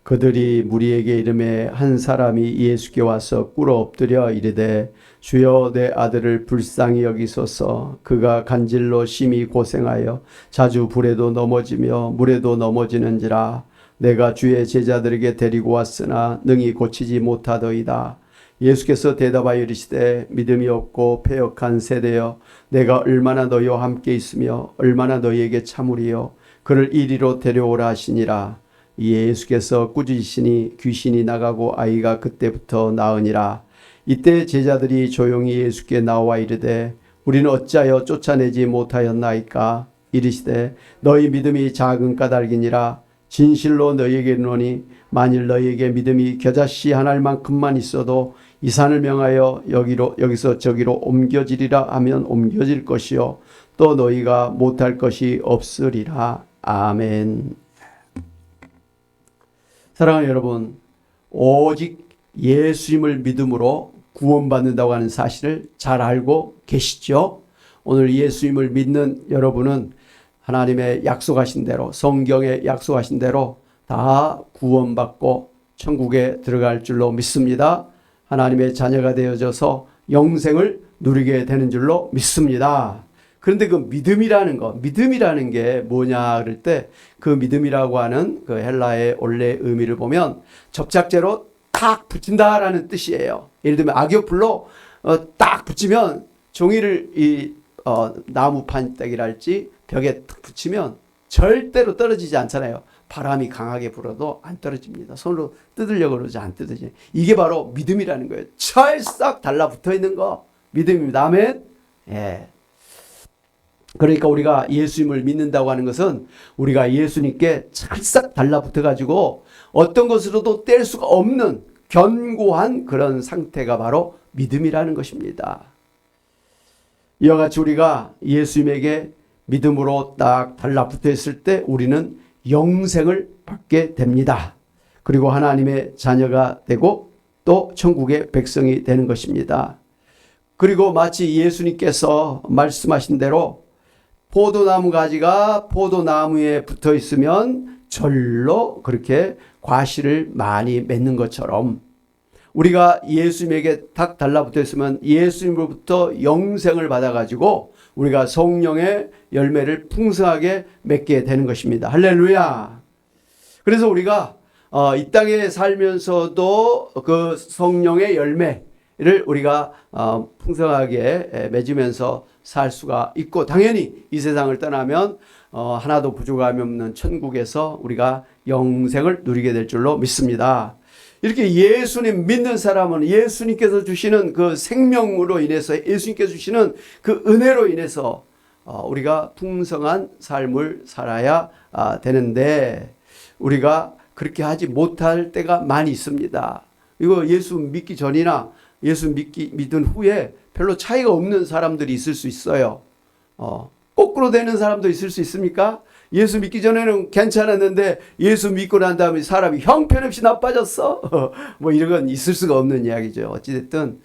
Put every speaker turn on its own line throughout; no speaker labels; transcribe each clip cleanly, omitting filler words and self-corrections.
그들이 무리에게 이르매 한 사람이 예수께 와서 꿇어 엎드려 이르되 주여 내 아들을 불쌍히 여기소서. 그가 간질로 심히 고생하여 자주 불에도 넘어지며 물에도 넘어지는지라. 내가 주의 제자들에게 데리고 왔으나 능히 고치지 못하더이다. 예수께서 대답하여 이르시되 믿음이 없고 패역한 세대여, 내가 얼마나 너희와 함께 있으며 얼마나 너희에게 참으리요. 그를 이리로 데려오라 하시니라. 예수께서 꾸짖으시니 귀신이 나가고 아이가 그때부터 나으니라. 이때 제자들이 조용히 예수께 나와 이르되 우리는 어찌하여 쫓아내지 못하였나이까. 이르시되 너희 믿음이 작은 까닭이니라. 진실로 너희에게 이르노니 만일 너희에게 믿음이 겨자씨 한 알만큼만 있어도 이 산을 명하여 여기서 저기로 옮겨지리라 하면 옮겨질 것이요 또 너희가 못할 것이 없으리라. 아멘. 사랑하는 여러분, 오직 예수님을 믿음으로 구원받는다고 하는 사실을 잘 알고 계시죠? 오늘 예수님을 믿는 여러분은 하나님의 약속하신 대로, 성경에 약속하신 대로 다 구원받고 천국에 들어갈 줄로 믿습니다. 하나님의 자녀가 되어져서 영생을 누리게 되는 줄로 믿습니다. 그런데 그 믿음이라는 게 뭐냐 그럴 때 그 믿음이라고 하는 그 헬라의 원래 의미를 보면 접착제로 딱 붙인다라는 뜻이에요. 예를 들면 악역불로 딱 붙이면 종이를 나무 판때기랄지 벽에 딱 붙이면 절대로 떨어지지 않잖아요. 바람이 강하게 불어도 안 떨어집니다. 손으로 뜯으려고 그러지 안 뜯어지죠. 이게 바로 믿음이라는 거예요. 찰싹 달라붙어 있는 거 믿음입니다. 아멘. 예. 그러니까 우리가 예수님을 믿는다고 하는 것은 우리가 예수님께 찰싹 달라붙어 가지고 어떤 것으로도 뗄 수가 없는 견고한 그런 상태가 바로 믿음이라는 것입니다. 이와 같이 우리가 예수님에게 믿음으로 딱 달라붙어 있을 때 우리는 영생을 받게 됩니다. 그리고 하나님의 자녀가 되고 또 천국의 백성이 되는 것입니다. 그리고 마치 예수님께서 말씀하신 대로 포도나무 가지가 포도나무에 붙어 있으면 절로 그렇게 과실을 많이 맺는 것처럼 우리가 예수님에게 딱 달라붙어 있으면 예수님으로부터 영생을 받아가지고 우리가 성령의 열매를 풍성하게 맺게 되는 것입니다. 할렐루야. 그래서 우리가 이 땅에 살면서도 그 성령의 열매를 우리가 풍성하게 맺으면서 살 수가 있고, 당연히 이 세상을 떠나면 하나도 부족함이 없는 천국에서 우리가 영생을 누리게 될 줄로 믿습니다. 이렇게 예수님 믿는 사람은 예수님께서 주시는 그 생명으로 인해서, 예수님께서 주시는 그 은혜로 인해서 우리가 풍성한 삶을 살아야 되는데 우리가 그렇게 하지 못할 때가 많이 있습니다. 이거 예수 믿기 전이나 예수 믿은 후에 별로 차이가 없는 사람들이 있을 수 있어요. 거꾸로 되는 사람도 있을 수 있습니까? 예수 믿기 전에는 괜찮았는데 예수 믿고 난 다음에 사람이 형편없이 나빠졌어? 뭐 이런 건 있을 수가 없는 이야기죠. 어찌됐든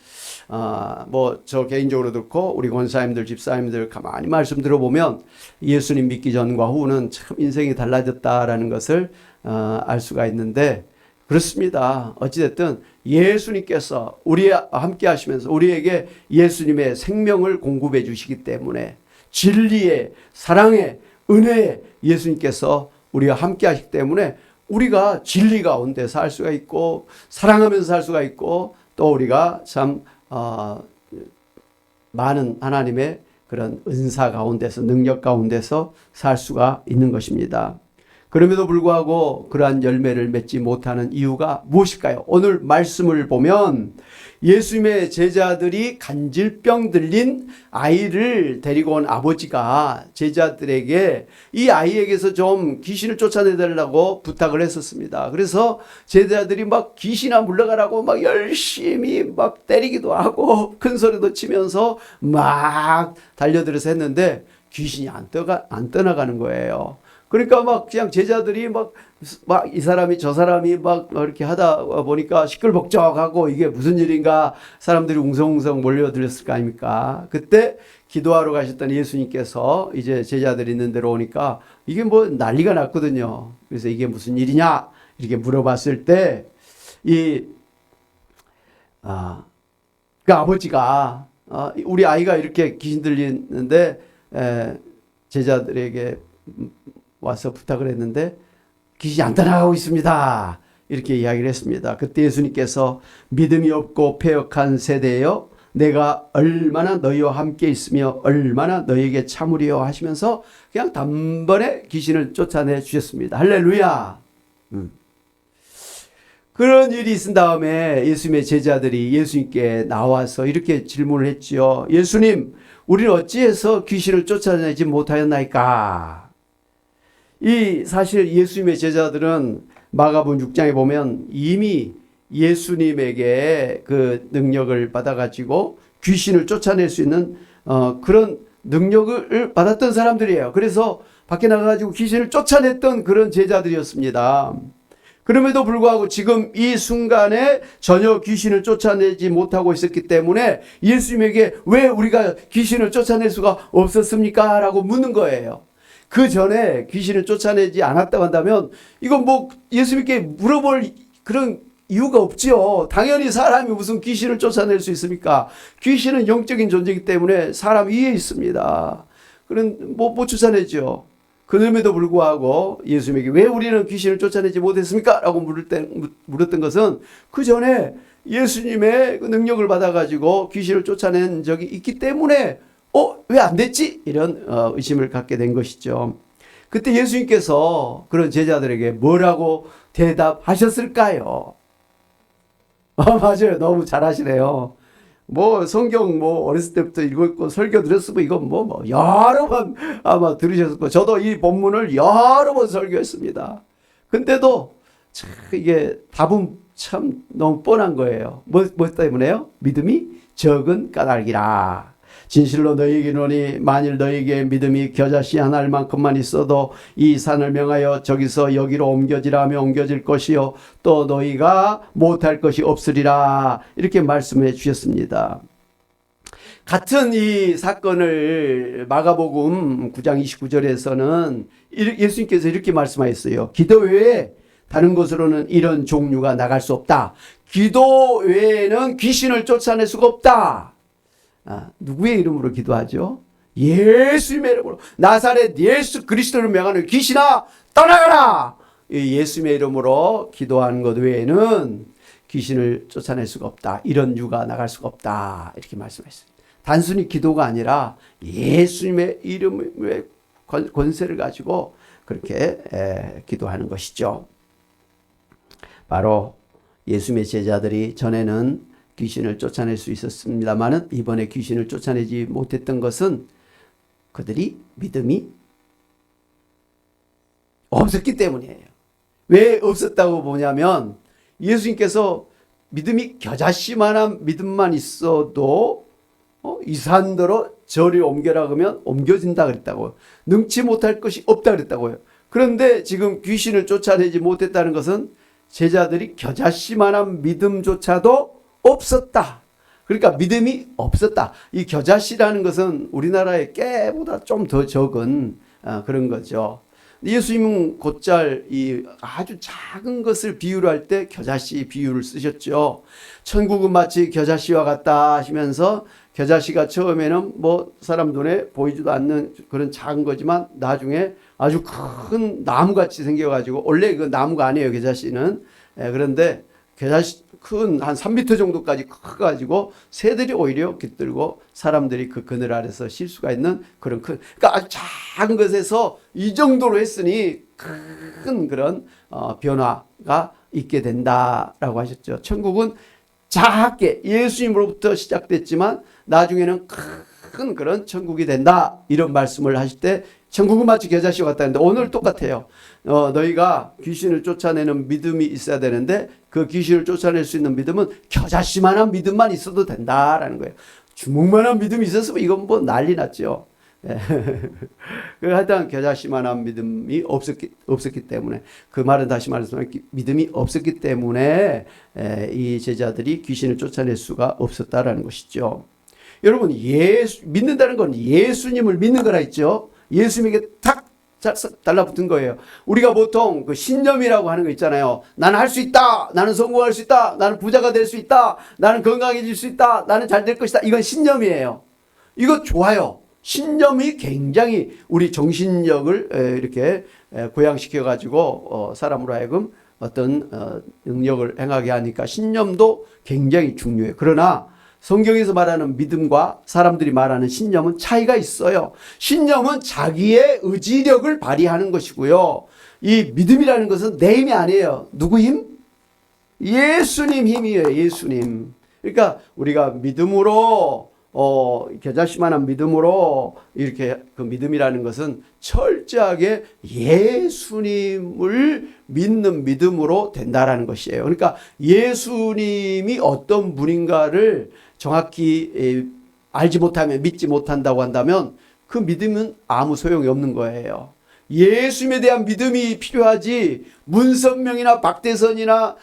뭐 저 개인적으로 그렇고 우리 권사님들 집사님들 가만히 말씀 들어보면 예수님 믿기 전과 후는 참 인생이 달라졌다라는 것을 알 수가 있는데, 그렇습니다. 어찌됐든 예수님께서 우리와 함께 하시면서 우리에게 예수님의 생명을 공급해 주시기 때문에, 진리의 사랑의 은혜에 예수님께서 우리와 함께 하시기 때문에 우리가 진리 가운데 살 수가 있고 사랑하면서 살 수가 있고, 또 우리가 참 많은 하나님의 그런 은사 가운데서, 능력 가운데서 살 수가 있는 것입니다. 그럼에도 불구하고 그러한 열매를 맺지 못하는 이유가 무엇일까요? 오늘 말씀을 보면 예수님의 제자들이 간질병 들린 아이를 데리고 온 아버지가 제자들에게 이 아이에게서 좀 귀신을 쫓아내달라고 부탁을 했었습니다. 그래서 제자들이 막 귀신아 물러가라고 막 열심히 막 때리기도 하고 큰 소리도 치면서 막 달려들어서 했는데 귀신이 안 떠나가는 거예요. 그러니까 막 그냥 제자들이 막 이 사람이 저 사람이 막 이렇게 하다 보니까 시끌벅적하고 이게 무슨 일인가, 사람들이 웅성웅성 몰려들었을 거 아닙니까? 그때 기도하러 가셨던 예수님께서 이제 제자들이 있는 데로 오니까 이게 뭐 난리가 났거든요. 그래서 이게 무슨 일이냐 이렇게 물어봤을 때, 그 아버지가, 우리 아이가 이렇게 귀신 들리는데, 제자들에게 와서 부탁을 했는데, 귀신이 안 떠나가고 있습니다. 이렇게 이야기를 했습니다. 그때 예수님께서 믿음이 없고 패역한 세대여, 내가 얼마나 너희와 함께 있으며 얼마나 너희에게 참으리요 하시면서 그냥 단번에 귀신을 쫓아내 주셨습니다. 할렐루야. 그런 일이 있은 다음에 예수님의 제자들이 예수님께 나와서 이렇게 질문을 했지요. 예수님, 우리는 어찌해서 귀신을 쫓아내지 못하였나이까? 사실 예수님의 제자들은 마가복음 6장에 보면 이미 예수님에게 그 능력을 받아가지고 귀신을 쫓아낼 수 있는 그런 능력을 받았던 사람들이에요. 그래서 밖에 나가가지고 귀신을 쫓아냈던 그런 제자들이었습니다. 그럼에도 불구하고 지금 이 순간에 전혀 귀신을 쫓아내지 못하고 있었기 때문에 예수님에게 왜 우리가 귀신을 쫓아낼 수가 없었습니까? 라고 묻는 거예요. 그 전에 귀신을 쫓아내지 않았다고 한다면 이건 뭐 예수님께 물어볼 그런 이유가 없지요. 당연히 사람이 무슨 귀신을 쫓아낼 수 있습니까? 귀신은 영적인 존재이기 때문에 사람 위에 있습니다. 그런 못 쫓아내죠. 그럼에도 불구하고 예수님에게 왜 우리는 귀신을 쫓아내지 못했습니까? 라고 물었던 것은 그 전에 예수님의 그 능력을 받아가지고 귀신을 쫓아낸 적이 있기 때문에 왜 안 됐지? 이런 의심을 갖게 된 것이죠. 그때 예수님께서 그런 제자들에게 뭐라고 대답하셨을까요? 맞아요. 너무 잘하시네요. 성경 어렸을 때부터 읽었고 설교 들었으면 이건 여러 번 아마 들으셨을 거예요. 저도 이 본문을 여러 번 설교했습니다. 근데도 참 이게 답은 참 너무 뻔한 거예요. 뭐 때문에요? 믿음이 적은 까닭이라. 진실로 너희에게 이르노니 만일 너희에게 믿음이 겨자씨 한 알만큼만 있어도 이 산을 명하여 저기서 여기로 옮겨지라 하면 옮겨질 것이요 또 너희가 못할 것이 없으리라 이렇게 말씀해 주셨습니다. 같은 이 사건을 마가복음 9장 29절에서는 예수님께서 이렇게 말씀하셨어요. 기도 외에 다른 곳으로는 이런 종류가 나갈 수 없다. 기도 외에는 귀신을 쫓아낼 수가 없다. 누구의 이름으로 기도하죠? 예수님의 이름으로 나사렛 예수 그리스도를 명하는 귀신아 떠나가라. 예수님의 이름으로 기도하는 것 외에는 귀신을 쫓아낼 수가 없다. 이런 유가 나갈 수가 없다. 이렇게 말씀하셨습니다. 단순히 기도가 아니라 예수님의 이름의 권세를 가지고 그렇게 기도하는 것이죠. 바로 예수님의 제자들이 전에는 귀신을 쫓아낼 수 있었습니다만 이번에 귀신을 쫓아내지 못했던 것은 그들이 믿음이 없었기 때문이에요. 왜 없었다고 보냐면 예수님께서 믿음이 겨자씨만한 믿음만 있어도 이 산더러 저리 옮겨라 그러면 옮겨진다 그랬다고요. 능치 못할 것이 없다 그랬다고요. 그런데 지금 귀신을 쫓아내지 못했다는 것은 제자들이 겨자씨만한 믿음조차도 없었다. 그러니까 믿음이 없었다. 이 겨자씨라는 것은 우리나라의 깨보다 좀 더 적은 그런 거죠. 예수님은 곧잘 이 아주 작은 것을 비유를 할 때 겨자씨 비유를 쓰셨죠. 천국은 마치 겨자씨와 같다 하시면서 겨자씨가 처음에는 사람 눈에 보이지도 않는 그런 작은 거지만 나중에 아주 큰 나무같이 생겨가지고 원래 그 나무가 아니에요. 겨자씨는. 그런데 겨자씨 큰 한 3m 정도까지 커가지고 새들이 오히려 깃들고 사람들이 그 그늘 아래서 쉴 수가 있는 그런 그러니까 아주 작은 것에서 이 정도로 했으니 큰 그런 변화가 있게 된다라고 하셨죠. 천국은 작게 예수님으로부터 시작됐지만 나중에는 큰 그런 천국이 된다 이런 말씀을 하실 때 천국은 마치 겨자씨와 같다는데 오늘 똑같아요. 너희가 귀신을 쫓아내는 믿음이 있어야 되는데 그 귀신을 쫓아낼 수 있는 믿음은 겨자씨만한 믿음만 있어도 된다라는 거예요. 주먹만한 믿음이 있었으면 이건 난리 났죠. 하여튼 겨자씨만한 믿음이 없었기 때문에 그 말은 다시 말해서 믿음이 없었기 때문에 이 제자들이 귀신을 쫓아낼 수가 없었다라는 것이죠. 여러분 믿는다는 건 예수님을 믿는 거라 했죠. 예수님에게 딱 달라붙은 거예요. 우리가 보통 그 신념이라고 하는 거 있잖아요. 나는 할 수 있다. 나는 성공할 수 있다. 나는 부자가 될 수 있다. 나는 건강해질 수 있다. 나는 잘 될 것이다. 이건 신념이에요. 이거 좋아요. 신념이 굉장히 우리 정신력을 이렇게 고양시켜 가지고 사람으로 하여금 어떤 능력을 행하게 하니까 신념도 굉장히 중요해요. 그러나 성경에서 말하는 믿음과 사람들이 말하는 신념은 차이가 있어요. 신념은 자기의 의지력을 발휘하는 것이고요. 이 믿음이라는 것은 내 힘이 아니에요. 누구 힘? 예수님 힘이에요. 예수님. 그러니까 우리가 믿음으로 겨자씨만한 믿음으로 이렇게 그 믿음이라는 것은 철저하게 예수님을 믿는 믿음으로 된다라는 것이에요. 그러니까 예수님이 어떤 분인가를 정확히 알지 못하면 믿지 못한다고 한다면 그 믿음은 아무 소용이 없는 거예요. 예수님에 대한 믿음이 필요하지 문선명이나 박대선이나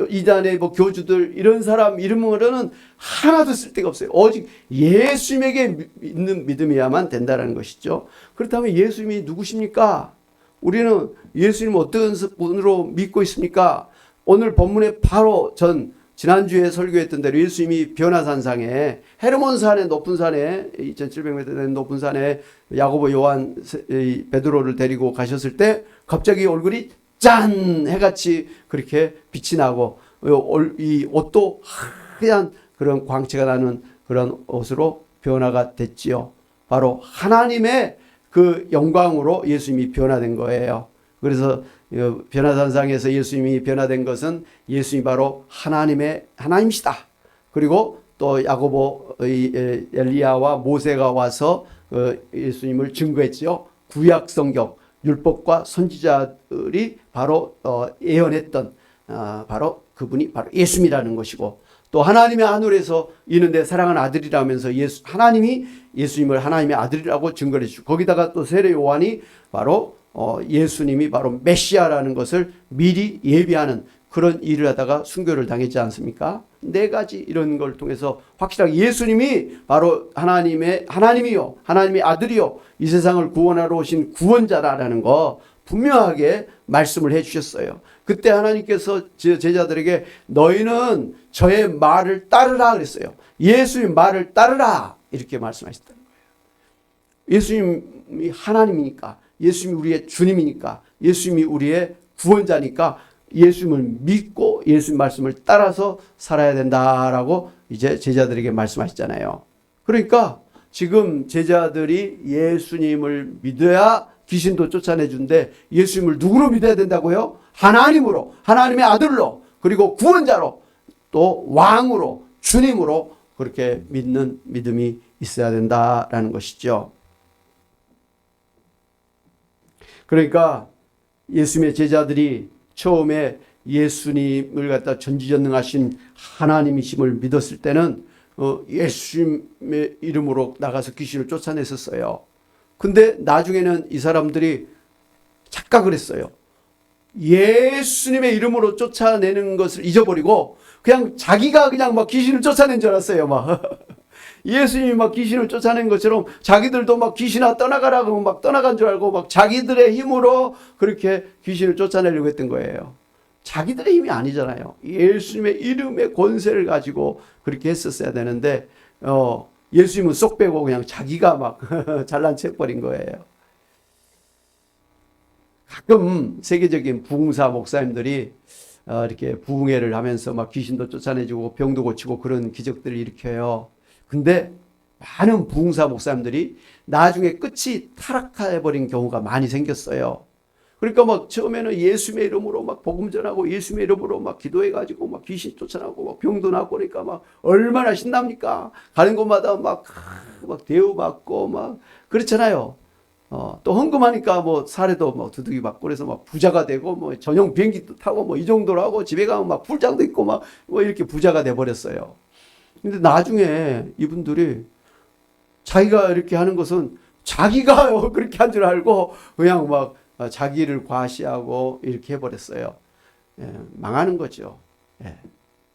이단의 교주들 이런 사람 이름으로는 하나도 쓸데가 없어요. 오직 예수님에게 있는 믿음이야만 된다는 것이죠. 그렇다면 예수님이 누구십니까? 우리는 예수님 어떤 분으로 믿고 있습니까? 오늘 본문에 바로 지난주에 설교했던 대로 예수님이 변화산상에 헤르몬산의 높은 산에 2700m 되는 높은 산에 야고보 요한 베드로를 데리고 가셨을 때 갑자기 얼굴이 짠 해같이 그렇게 빛이 나고 이 옷도 하얀 그런 광채가 나는 그런 옷으로 변화가 됐지요. 바로 하나님의 그 영광으로 예수님이 변화된 거예요. 그래서 변화산상에서 예수님이 변화된 것은 예수님이 바로 하나님이시다. 그리고 또 야고보 엘리야와 모세가 와서 예수님을 증거했지요. 구약 성경 율법과 선지자들이 바로 예언했던 바로 그분이 바로 예수님이라는 것이고 또 하나님의 하늘에서 이는 내 사랑하는 아들이라면서 하나님이 예수님을 하나님의 아들이라고 증거해 주시고 거기다가 또 세례 요한이 바로 예수님이 바로 메시아라는 것을 미리 예비하는 그런 일을 하다가 순교를 당했지 않습니까? 4가지 이런 걸 통해서 확실하게 예수님이 바로 하나님이요 하나님의 아들이요 이 세상을 구원하러 오신 구원자라는 거 분명하게 말씀을 해 주셨어요. 그때 하나님께서 제자들에게 너희는 저의 말을 따르라 그랬어요. 예수님 말을 따르라 이렇게 말씀하셨다는 거예요. 예수님이 하나님이니까 예수님이 우리의 주님이니까 예수님이 우리의 구원자니까 예수님을 믿고 예수님 말씀을 따라서 살아야 된다라고 이제 제자들에게 말씀하셨잖아요. 그러니까 지금 제자들이 예수님을 믿어야 귀신도 쫓아내준데 예수님을 누구로 믿어야 된다고요? 하나님으로, 하나님의 아들로, 그리고 구원자로, 또 왕으로, 주님으로 그렇게 믿는 믿음이 있어야 된다라는 것이죠. 그러니까 예수님의 제자들이 처음에 예수님을 갖다 전지전능하신 하나님이심을 믿었을 때는 예수님의 이름으로 나가서 귀신을 쫓아냈었어요. 근데 나중에는 이 사람들이 착각을 했어요. 예수님의 이름으로 쫓아내는 것을 잊어버리고 그냥 자기가 그냥 막 귀신을 쫓아낸 줄 알았어요. 막 예수님이 막 귀신을 쫓아낸 것처럼 자기들도 막 귀신아 떠나가라고 막 떠나간 줄 알고 막 자기들의 힘으로 그렇게 귀신을 쫓아내려고 했던 거예요. 자기들의 힘이 아니잖아요. 예수님의 이름의 권세를 가지고 그렇게 했었어야 되는데 예수님은 쏙 빼고 그냥 자기가 막 잘난 체 버린 거예요. 가끔 세계적인 부흥사 목사님들이 이렇게 부흥회를 하면서 막 귀신도 쫓아내주고 병도 고치고 그런 기적들을 일으켜요. 근데 많은 부흥사 목사님들이 나중에 끝이 타락해버린 경우가 많이 생겼어요. 그러니까 막 처음에는 예수님의 이름으로 막 복음 전하고 예수님의 이름으로 막 기도해가지고 막 귀신 쫓아나고 막 병도 나고 그러니까 막 얼마나 신납니까? 가는 곳마다 막 대우받고 막 그렇잖아요. 또 헌금하니까 뭐 사례도 뭐 두둑이 받고 그래서 막 부자가 되고 뭐 전용 비행기도 타고 뭐 이 정도로 하고 집에 가면 막 풀장도 있고 막 뭐 이렇게 부자가 돼버렸어요. 근데 나중에 이분들이 자기가 이렇게 하는 것은 자기가 그렇게 한 줄 알고 그냥 막 자기를 과시하고 이렇게 해버렸어요. 망하는 거죠.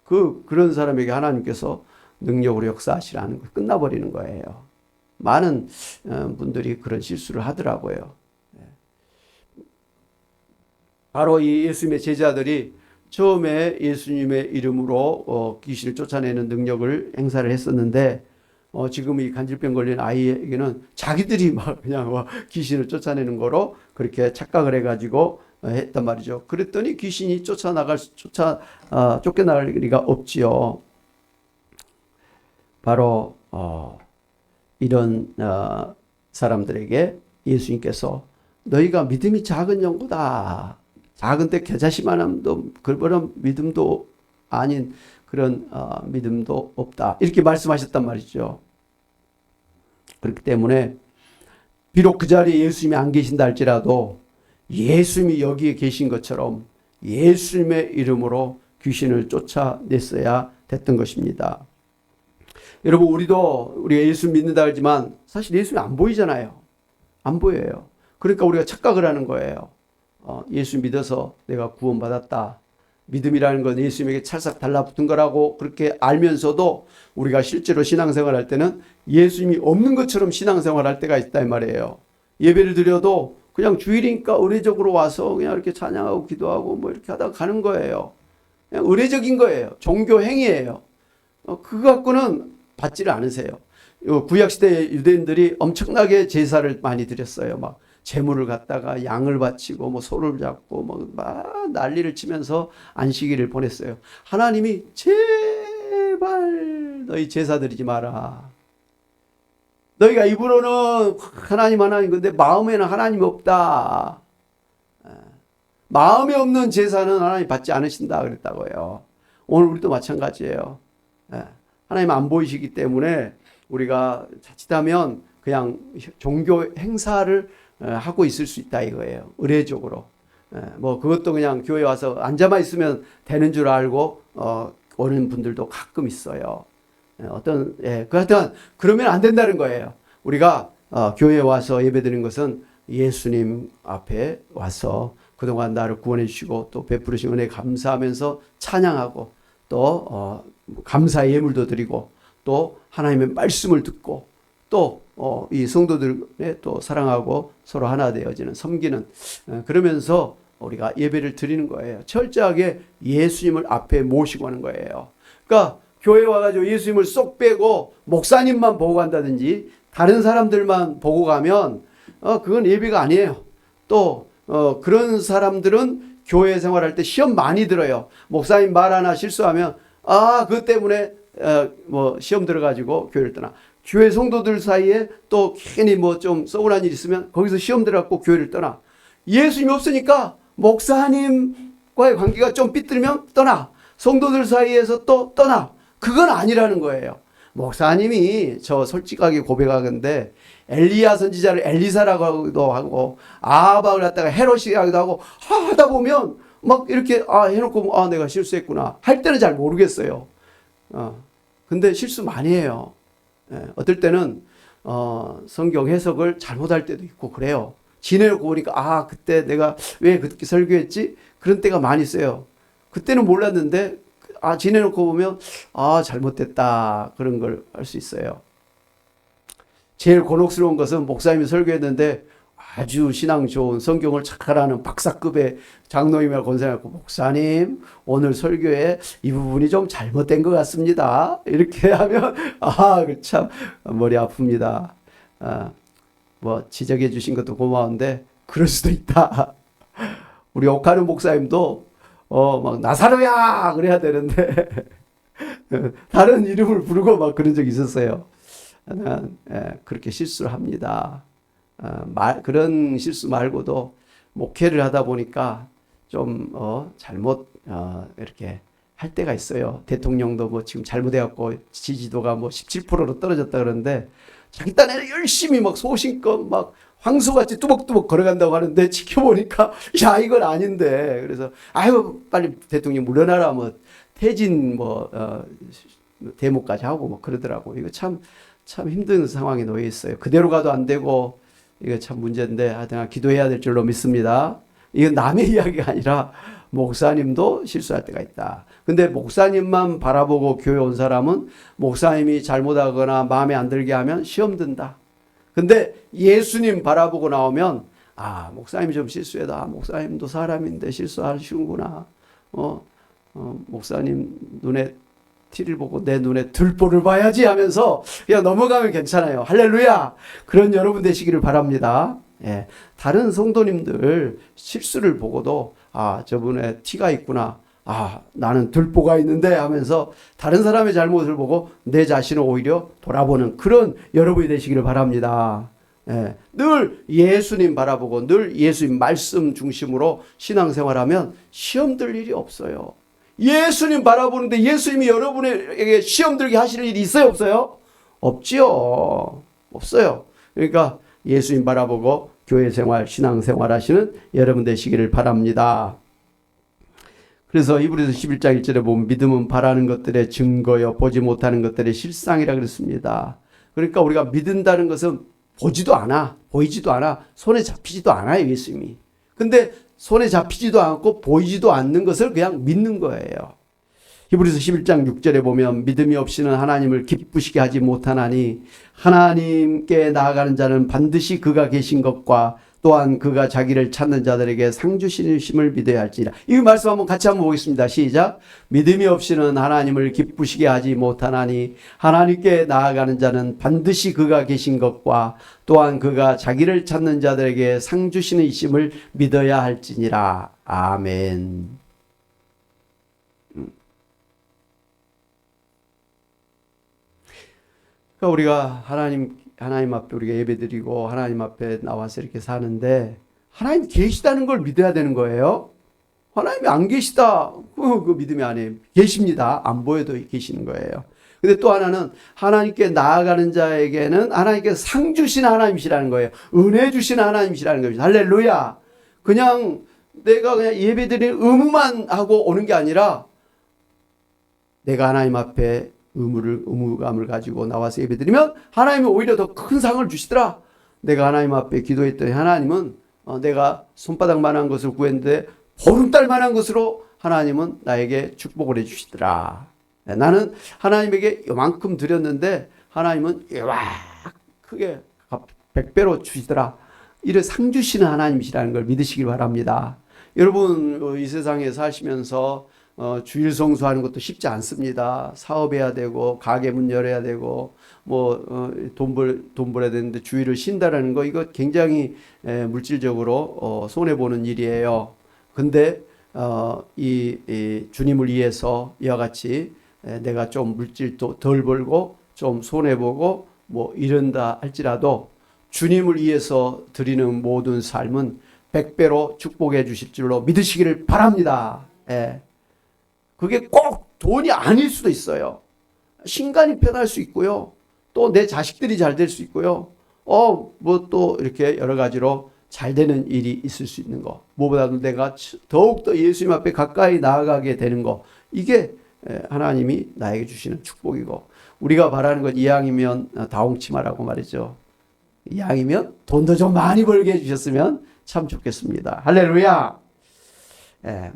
그런 사람에게 하나님께서 능력으로 역사하시라는 거 끝나버리는 거예요. 많은 분들이 그런 실수를 하더라고요. 바로 이 예수님의 제자들이 처음에 예수님의 이름으로 귀신을 쫓아내는 능력을 행사를 했었는데 지금 이 간질병 걸린 아이에게는 자기들이 막 그냥 귀신을 쫓아내는 거로 그렇게 착각을 해가지고 했단 말이죠. 그랬더니 귀신이 쫓겨나갈 리가 없지요. 바로 이런 사람들에게 예수님께서 너희가 믿음이 작은 영구다. 작은데 겨자씨만함도 그런 믿음도 아닌 그런 믿음도 없다. 이렇게 말씀하셨단 말이죠. 그렇기 때문에 비록 그 자리에 예수님이 안 계신다 할지라도 예수님이 여기에 계신 것처럼 예수님의 이름으로 귀신을 쫓아냈어야 됐던 것입니다. 여러분 우리가 예수 믿는다 하지만 사실 예수님이 안 보이잖아요. 안 보여요. 그러니까 우리가 착각을 하는 거예요. 예수 믿어서 내가 구원받았다. 믿음이라는 건 예수님에게 찰싹 달라붙은 거라고 그렇게 알면서도 우리가 실제로 신앙생활 할 때는 예수님이 없는 것처럼 신앙생활 할 때가 있다 이 말이에요. 예배를 드려도 그냥 주일이니까 의례적으로 와서 그냥 이렇게 찬양하고 기도하고 뭐 이렇게 하다가 가는 거예요. 그냥 의례적인 거예요. 종교 행위예요. 그거 갖고는 받지를 않으세요. 구약시대 유대인들이 엄청나게 제사를 많이 드렸어요. 막 제물을 갖다가 양을 바치고 뭐 소를 잡고 뭐 막 난리를 치면서 안식일을 보냈어요. 하나님이 제발 너희 제사 드리지 마라. 너희가 입으로는 하나님 근데 마음에는 하나님이 없다. 마음에 없는 제사는 하나님 받지 않으신다 그랬다고요. 오늘 우리도 마찬가지예요. 하나님 안 보이시기 때문에 우리가 자칫하면 그냥 종교 행사를 하고 있을 수 있다 이거예요. 의례적으로. 뭐 그것도 그냥 교회 와서 앉아만 있으면 되는 줄 알고 오는 분들도 가끔 있어요. 그렇다면 그러면 안 된다는 거예요. 우리가 교회에 와서 예배드리는 것은 예수님 앞에 와서 그동안 나를 구원해 주시고 또 베푸르신 은혜에 감사하면서 찬양하고 또 감사의 예물도 드리고 또 하나님의 말씀을 듣고 또 이 성도들의 또 사랑하고 서로 하나 되어지는 섬기는 그러면서 우리가 예배를 드리는 거예요. 철저하게 예수님을 앞에 모시고 하는 거예요. 그러니까 교회 와가지고 예수님을 쏙 빼고 목사님만 보고 간다든지 다른 사람들만 보고 가면 그건 예배가 아니에요. 또 그런 사람들은 교회 생활할 때 시험 많이 들어요. 목사님 말 하나 실수하면 그것 때문에 뭐 시험 들어가지고 교회를 떠나. 교회 성도들 사이에 또 괜히 뭐 좀 서운한 일 있으면 거기서 시험 들어갖고 교회를 떠나. 예수님이 없으니까 목사님과의 관계가 좀 삐뚤면 떠나. 성도들 사이에서 또 떠나. 그건 아니라는 거예요. 목사님이 저 솔직하게 고백하건데 엘리야 선지자를 엘리사라고도 하고 아합을 갖다가 헤롯이라고도 하고 하다 보면 막 이렇게 해놓고 내가 실수했구나 할 때는 잘 모르겠어요. 근데 실수 많이 해요. 어떨 때는 성경 해석을 잘못할 때도 있고 그래요. 지내놓고 보니까 그때 내가 왜 그렇게 설교했지? 그런 때가 많이 있어요. 그때는 몰랐는데 지내놓고 보면 잘못됐다 그런 걸 할 수 있어요. 제일 곤혹스러운 것은 목사님이 설교했는데 아주 신앙 좋은 성경을 착하라는 박사급의 장로님이나 권사님하고 목사님 오늘 설교에 이 부분이 좀 잘못된 것 같습니다. 이렇게 하면 참 머리 아픕니다. 뭐 지적해 주신 것도 고마운데 그럴 수도 있다. 우리 옥하는 목사님도 막 나사로야 그래야 되는데 다른 이름을 부르고 막 그런 적이 있었어요. 그렇게 실수를 합니다. 그런 실수 말고도 목회를 하다 보니까 좀 잘못 이렇게 할 때가 있어요. 대통령도 뭐 지금 잘못해갖고 지지도가 뭐 17%로 떨어졌다 그러는데 자기 딴에는 열심히 막 소신껏 막 황소같이 뚜벅뚜벅 걸어간다고 하는데 지켜보니까 이건 아닌데 그래서 빨리 대통령 물러나라 뭐 퇴진 데모까지 하고 뭐 그러더라고. 이거 참 힘든 상황에 놓여 있어요. 그대로 가도 안 되고 이거 참 문제인데 하여튼 기도해야 될 줄로 믿습니다. 이건 남의 이야기가 아니라 목사님도 실수할 때가 있다. 근데 목사님만 바라보고 교회 온 사람은 목사님이 잘못하거나 마음에 안 들게 하면 시험 든다. 근데 예수님 바라보고 나오면 목사님이 좀 실수했다. 목사님도 사람인데 실수하시는구나. 목사님 눈에 티를 보고 내 눈에 들보를 봐야지 하면서 그냥 넘어가면 괜찮아요. 할렐루야. 그런 여러분 되시기를 바랍니다. 예, 다른 성도님들 실수를 보고도 저분의 티가 있구나. 나는 들보가 있는데 하면서 다른 사람의 잘못을 보고 내 자신을 오히려 돌아보는 그런 여러분이 되시기를 바랍니다. 예, 늘 예수님 바라보고 늘 예수님 말씀 중심으로 신앙생활하면 시험 들 일이 없어요. 예수님 바라보는데 예수님이 여러분에게 시험 들게 하시는 일이 있어요, 없어요? 없지요. 없어요. 그러니까 예수님 바라보고 교회 생활, 신앙 생활 하시는 여러분 되시기를 바랍니다. 그래서 히브리서 11장 1절에 보면 믿음은 바라는 것들의 증거요 보지 못하는 것들의 실상이라 그랬습니다. 그러니까 우리가 믿는다는 것은 보지도 않아, 보이지도 않아, 손에 잡히지도 않아요, 예수님이. 근데 손에 잡히지도 않고 보이지도 않는 것을 그냥 믿는 거예요. 히브리서 11장 6절에 보면 믿음이 없이는 하나님을 기쁘시게 하지 못하나니 하나님께 나아가는 자는 반드시 그가 계신 것과 또한 그가 자기를 찾는 자들에게 상 주시심을 믿어야 할지라. 이 말씀 한번 같이 한번 보겠습니다. 시작. 믿음이 없이는 하나님을 기쁘시게 하지 못하나니 하나님께 나아가는 자는 반드시 그가 계신 것과 또한 그가 자기를 찾는 자들에게 상 주시는 이심을 믿어야 할지니라. 아멘. 그러니까 우리가 하나님 앞에 우리가 예배드리고 하나님 앞에 나와서 이렇게 사는데 하나님 계시다는 걸 믿어야 되는 거예요. 하나님이 안 계시다. 그 믿음이 아니에요. 계십니다. 안 보여도 계시는 거예요. 근데 또 하나는 하나님께 나아가는 자에게는 하나님께서 상 주시는 하나님이시라는 거예요. 은혜 주시는 하나님이시라는 겁니다. 할렐루야. 그냥 내가 그냥 예배드리는 의무만 하고 오는 게 아니라 내가 하나님 앞에 의무감을 가지고 나와서 예배드리면 하나님이 오히려 더 큰 상을 주시더라. 내가 하나님 앞에 기도했더니 하나님은 내가 손바닥만한 것을 구했는데 보름달만한 것으로 하나님은 나에게 축복을 해주시더라. 나는 하나님에게 요만큼 드렸는데 하나님은 크게 100배로 주시더라. 이를 상 주시는 하나님이시라는 걸 믿으시길 바랍니다. 여러분 이 세상에 사시면서 주일 성수하는 것도 쉽지 않습니다. 사업해야 되고 가게 문 열어야 되고 돈 벌어야 되는데 주일을 쉰다라는 거 이거 굉장히 물질적으로 손해 보는 일이에요. 근데 이 주님을 위해서 이와 같이 내가 좀 물질도 덜 벌고 좀 손해 보고 이런다 할지라도 주님을 위해서 드리는 모든 삶은 100배로 축복해 주실 줄로 믿으시기를 바랍니다. 예. 그게 꼭 돈이 아닐 수도 있어요. 신간이 편할 수 있고요. 또 내 자식들이 잘 될 수 있고요. 또 이렇게 여러 가지로 잘 되는 일이 있을 수 있는 거. 무엇보다도 내가 더욱더 예수님 앞에 가까이 나아가게 되는 거. 이게 하나님이 나에게 주시는 축복이고 우리가 바라는 건 이왕이면 다홍치마라고 말이죠. 이왕이면 돈도 좀 많이 벌게 해주셨으면 참 좋겠습니다. 할렐루야. 예.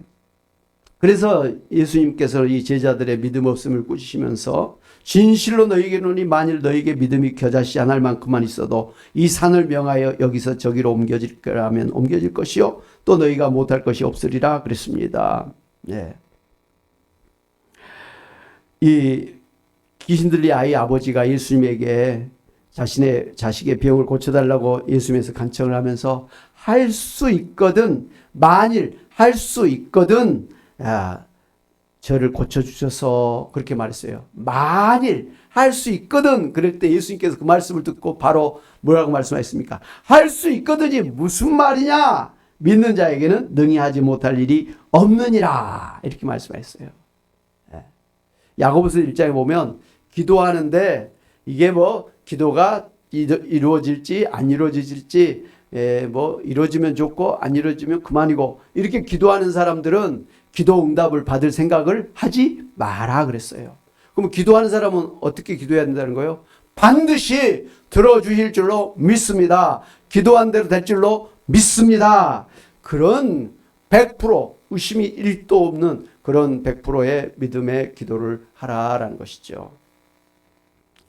그래서 예수님께서 이 제자들의 믿음 없음을 꾸짖으면서 진실로 너희에게 이르노니 만일 너희에게 믿음이 겨자씨 한 알만큼만 있어도 이 산을 명하여 여기서 저기로 옮겨질 거라면 옮겨질 것이요 또 너희가 못할 것이 없으리라 그랬습니다. 네. 이 귀신 들린 아이 아버지가 예수님에게 자식의 병을 고쳐달라고 예수님에서 간청을 하면서 할 수 있거든 만일 할 수 있거든 저를 고쳐주셔서 그렇게 말했어요. 만일 할 수 있거든 그럴 때 예수님께서 그 말씀을 듣고 바로 뭐라고 말씀하셨습니까? 할 수 있거든이 무슨 말이냐? 믿는 자에게는 능히 하지 못할 일이 없느니라 이렇게 말씀하셨어요. 야고보서 1장에 보면 기도하는데 이게 기도가 이루어질지 안 이루어질지 이루어지면 좋고 안 이루어지면 그만이고 이렇게 기도하는 사람들은 기도 응답을 받을 생각을 하지 마라 그랬어요. 그럼 기도하는 사람은 어떻게 기도해야 된다는 거예요? 반드시 들어주실 줄로 믿습니다. 기도한 대로 될 줄로 믿습니다. 그런 100% 의심이 1도 없는 그런 100%의 믿음의 기도를 하라라는 것이죠.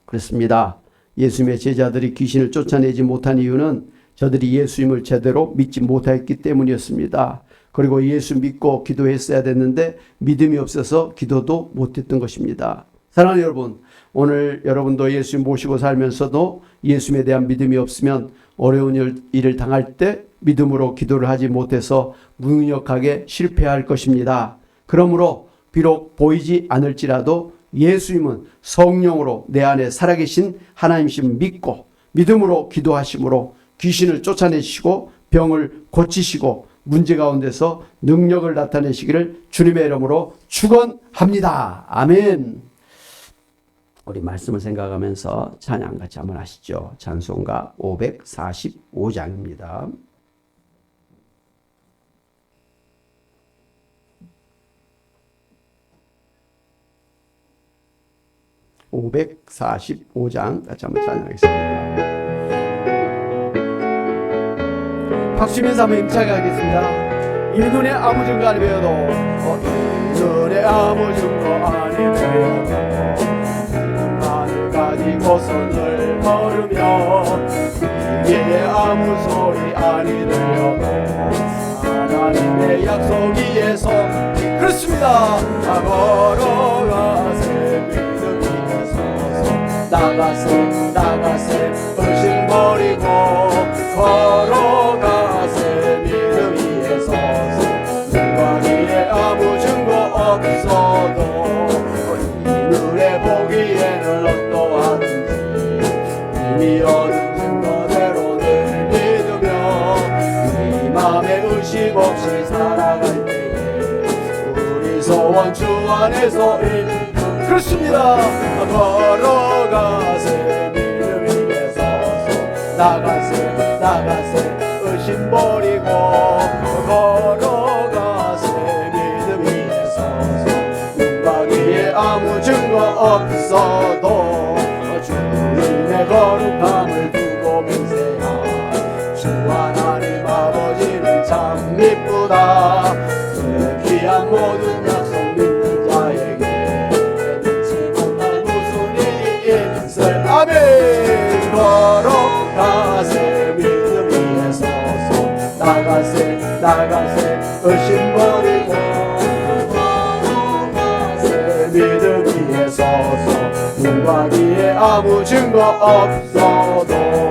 그렇습니다. 예수님의 제자들이 귀신을 쫓아내지 못한 이유는 저들이 예수님을 제대로 믿지 못했기 때문이었습니다. 그리고 예수 믿고 기도했어야 됐는데 믿음이 없어서 기도도 못했던 것입니다. 사랑하는 여러분, 오늘 여러분도 예수님 모시고 살면서도 예수님에 대한 믿음이 없으면 어려운 일을 당할 때 믿음으로 기도를 하지 못해서 무능력하게 실패할 것입니다. 그러므로 비록 보이지 않을지라도 예수님은 성령으로 내 안에 살아계신 하나님이심을 믿고 믿음으로 기도하심으로 귀신을 쫓아내시고 병을 고치시고 문제 가운데서 능력을 나타내시기를 주님의 이름으로 축원합니다. 아멘. 우리 말씀을 생각하면서 찬양 같이 한번 하시죠. 찬송가 545장입니다. (545장) 같이 한번 찬양하겠습니다. 박수면서 한번 힘차게 하겠습니다. 이 눈에 아무 증거 아니 되어도 이 눈에 아무 증거 아니 되어도 나를 가지고서 늘 걸으며 이게 아무 소리 아니 들려도 하나님의 약속 위에서 그렇습니다. 걸어가세 믿음 위에 서서 나가세 의심 버리고 걸어가세 믿음 위에 서서 눈과 귀에 아무 증거 없어도 이 눈에 보기에는 어떠하든지 이미 얻은 증거대로 늘 믿으며 이 맘에 의심 없이 살아갈 때에 우리 소원 주 안에서 그렇습니다. 걸어가세 믿음 위에 서서 나가세 의심 버리고 걸어가세 믿음 위에 서서 눈과 귀에 아무 증거 없어도 주님의 거룩함을 두고 맹세하 주 하나님 아버지는 참 미쁘다. 귀한 모든 약속 믿는 자에게 믿지 못할 무슨 일이 있을 아멘. 걸어가세 믿음 위에 서서 나가세 의심 버리고 걸어가세 믿음 위에 서서 눈과 귀에 아무 증거 없어도